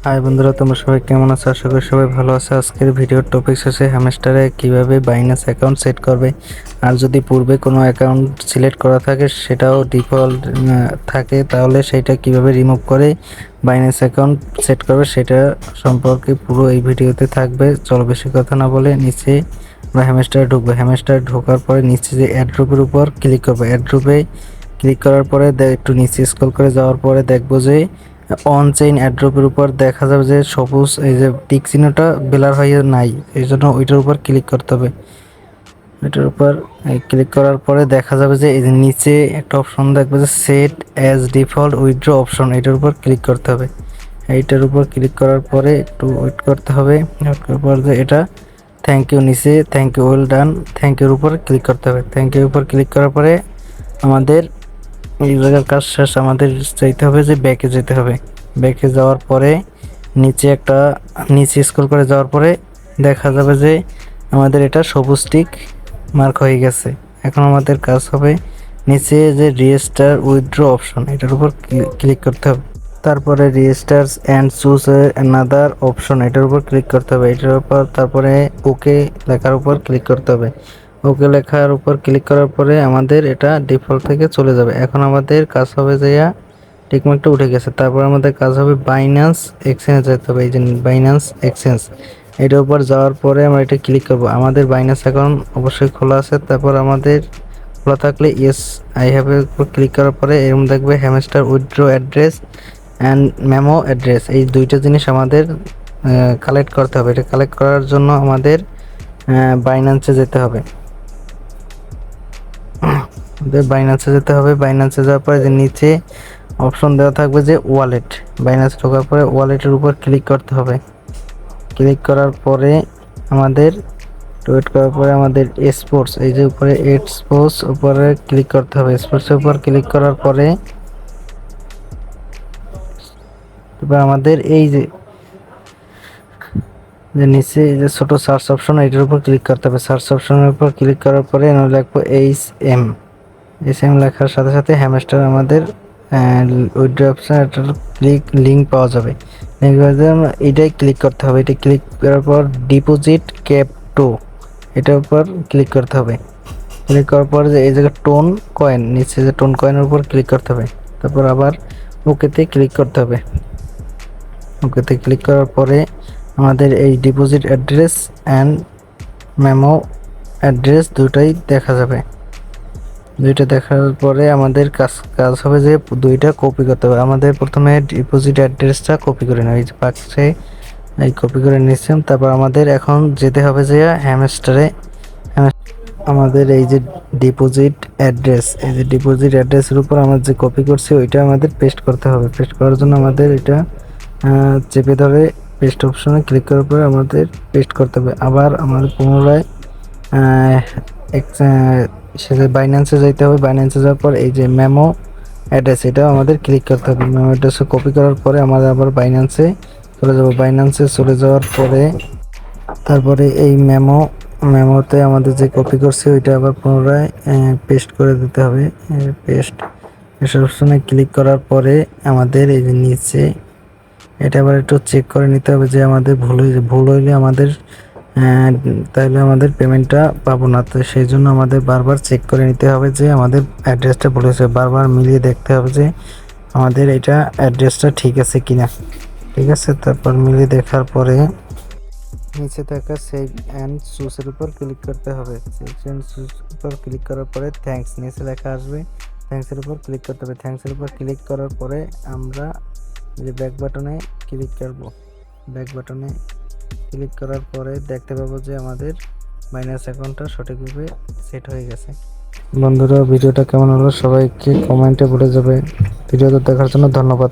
High বন্ধুরা, তোমরা সবাই কেমন আছো? আশা করি সবাই ভালো আছে। আজকের ভিডিওর টপিক হচ্ছে হ্যামস্টারে কিভাবে বাইন্যান্স অ্যাকাউন্ট সেট করবে। আর যদি পূর্বে কোনো অ্যাকাউন্ট সিলেক্ট করা থাকে, সেটাও ডিফল্ট থাকে, তাহলে সেটা কিভাবে রিমুভ করে বাইন্যান্স অ্যাকাউন্ট সেট করবে সেটা সম্পর্কে পুরো এই ভিডিওতে থাকবে। চলো বেশি কথা না বলে নিচে আমরা হ্যামস্টারে ঢুকবো। হ্যামস্টারে ঢোকার পরে নিচে যে অ্যাড্রপের উপর ক্লিক করবো। অ্যাড্রপে ক্লিক করার পরে একটু নিচে স্ক্রল করে যাওয়ার পরে দেখবো যে অন চেইন অ্যাড্রপের উপর দেখা যাবে যে সবুজ এই যে টিক চিহ্নটা বেলার হয়ে নাই, এই জন্য ওইটার উপর ক্লিক করতে হবে। এটার উপর ক্লিক করার পরে দেখা যাবে যে এই যে নিচে একটা অপশন দেখবে যে set as default withdraw option, এটার উপর ক্লিক করতে হবে। এইটার উপর ক্লিক করার পরে একটু ওয়েট করতে হবে। তারপর যে এটা থ্যাংক ইউ, নিচে thank you, well done, thank ইউর উপর ক্লিক করতে হবে। থ্যাংক ইউর উপর ক্লিক করার পরে আমাদের এই জায়গার কাজ শেষ। আমাদের চাইতে হবে যে ব্যাকে যেতে হবে। ব্যাকে যাওয়ার পরে নিচে স্ক্রল করে যাওয়ার পরে দেখা যাবে যে আমাদের এটা সবুজ টিক মার্ক হয়ে গেছে। এখন আমাদের কাজ হবে নিচে যে রেজিস্টার উইথড্র অপশন, এটার উপর ক্লিক করতে হবে। তারপরে registers and choose another option, এটার উপর ক্লিক করতে হবে। এটার উপর তারপরে ওকে লেখার উপর ক্লিক করতে হবে। ওকে লেখার উপর ক্লিক করার পরে আমাদের এটা ডিফল্ট থেকে চলে যাবে। এখন আমাদের কাজ হবে যে টিকমার্কটা উঠে গেছে। তারপর আমাদের কাজ হবে বাইন্যান্স এক্সচেঞ্জ যেতে হবে। এই যে বাইন্যান্স এক্সচেঞ্জ, এটার উপর যাওয়ার পরে আমরা এটা ক্লিক করব। আমাদের বাইন্যান্স অ্যাকাউন্ট অবশ্যই খোলা আছে। তারপর আমাদের খোলা থাকলে ইয়েস আই হ্যাভ এর উপর ক্লিক করার পরে এরকম দেখবে hamster withdraw address and memo address, এই দুইটা জিনিস আমাদের কালেক্ট করতে হবে। এটা কালেক্ট করার জন্য আমাদের বাইন্যান্সে যেতে হবে। বাইন্যান্সে যেতে হবে। বাইন্যান্সে যাওয়ার পরে যে নিচে অপশন দেওয়া থাকবে যে ওয়ালেট, বাইন্যান্সে ঢোকার পরে ওয়ালেটের উপর ক্লিক করতে হবে। ক্লিক করার পরে আমাদের ওয়েট করার পরে আমাদের স্পোর্টস, এই যে উপরে স্পোর্টস উপরে ক্লিক করতে হবে। স্পোর্টসের উপর ক্লিক করার পরে এবার আমাদের এই যে নিচে এই যে ছোট সার্চ অপশন, এটার উপর ক্লিক করতে হবে। সার্চ অপশনের উপর ক্লিক করার পরে আমরা লিখবো এইচ এম লেখার সাথে সাথে হ্যামস্টার আমাদের উইথড্র অপশন এটার লিঙ্ক পাওয়া যাবে। লিঙ্ক পাওয়া যাবে, এটাই ক্লিক করতে হবে। এটা ক্লিক করার পর ডিপোজিট ক্যাপ 2, এটার উপর ক্লিক করতে হবে। ক্লিক করার পর যে এই জায়গায় টোন কয়েন, নিচে যে টোন কয়েনের উপর ক্লিক করতে হবে। তারপর আবার ওকেতে ক্লিক করতে হবে। ওকেতে ক্লিক করার পরে আমাদের এই deposit address and memo address দুটাই দেখা যাবে। দুইটা দেখার পরে আমাদের কাজ হবে যে দুইটা কপি করতে হবে। আমাদের প্রথমে ডিপোজিট অ্যাড্রেসটা কপি করে নেব, এই যে পাশে এই কপি করে নিচ্ছিলাম। তারপর আমাদের এখন যেতে হবে যে হ্যামস্টারে। আমাদের এই যে ডিপোজিট অ্যাড্রেস, এই যে ডিপোজিট অ্যাড্রেসের উপর আমরা যে কপি করছি ওইটা আমাদের পেস্ট করতে হবে। পেস্ট করার জন্য আমাদের এটা চেপে ধরে পেস্ট অপশনে ক্লিক করার পরে আমাদের পেস্ট করতে হবে। আবার আমাদের পুনরায় সেটা বাইন্যান্সে যাইতে হবে। বাইন্যান্সে যাওয়ার পর এই যে মেমো অ্যাড্রেস, এটাও আমাদের ক্লিক করতে হবে। মেমো অ্যাড্রেসে কপি করার পরে আমাদের আবার বাইন্যান্সে চলে যাব। বাইন্যান্সে চলে যাওয়ার পরে তারপরে এই মেমোতে আমাদের যে কপি করছি ওইটা আবার পুনরায় পেস্ট করে দিতে হবে। পেস্ট অপশনে ক্লিক করার পরে আমাদের এই যে নিচে এটা আবার একটু চেক করে নিতে হবে যে আমাদের ভুল হইলে আমাদের তাহলে আমাদের পেমেন্টটা পাবো না। তো সেই জন্য আমাদের বারবার চেক করে নিতে হবে যে আমাদের অ্যাড্রেসটা ভুল হয়েছে। বারবার মিলিয়ে দেখতে হবে যে আমাদের এটা অ্যাড্রেসটা ঠিক আছে কিনা। ঠিক আছে, তারপর মিলিয়ে দেখার পরে নিচে থাকা সেভ অ্যান্ড চুজের উপর ক্লিক করতে হবে। সেভ অ্যান্ড চুজ উপর ক্লিক করার পরে থ্যাঙ্কস নিচে লেখা আসবে, থ্যাঙ্কসের উপর ক্লিক করতে হবে। থ্যাঙ্কসের উপর ক্লিক করার পরে আমরা যে ব্যাক বাটনে ক্লিক করব। ব্যাক বাটনে ক্লিক করার পরে দেখতে পাবো যে আমাদের বাইন্যান্স অ্যাকাউন্টটা সঠিকভাবে সেট হয়ে গেছে। বন্ধুরা, ভিডিওটা কেমন হলো সবাইকে কমেন্টে বলে যাবে। ভিডিওটা দেখার জন্য ধন্যবাদ।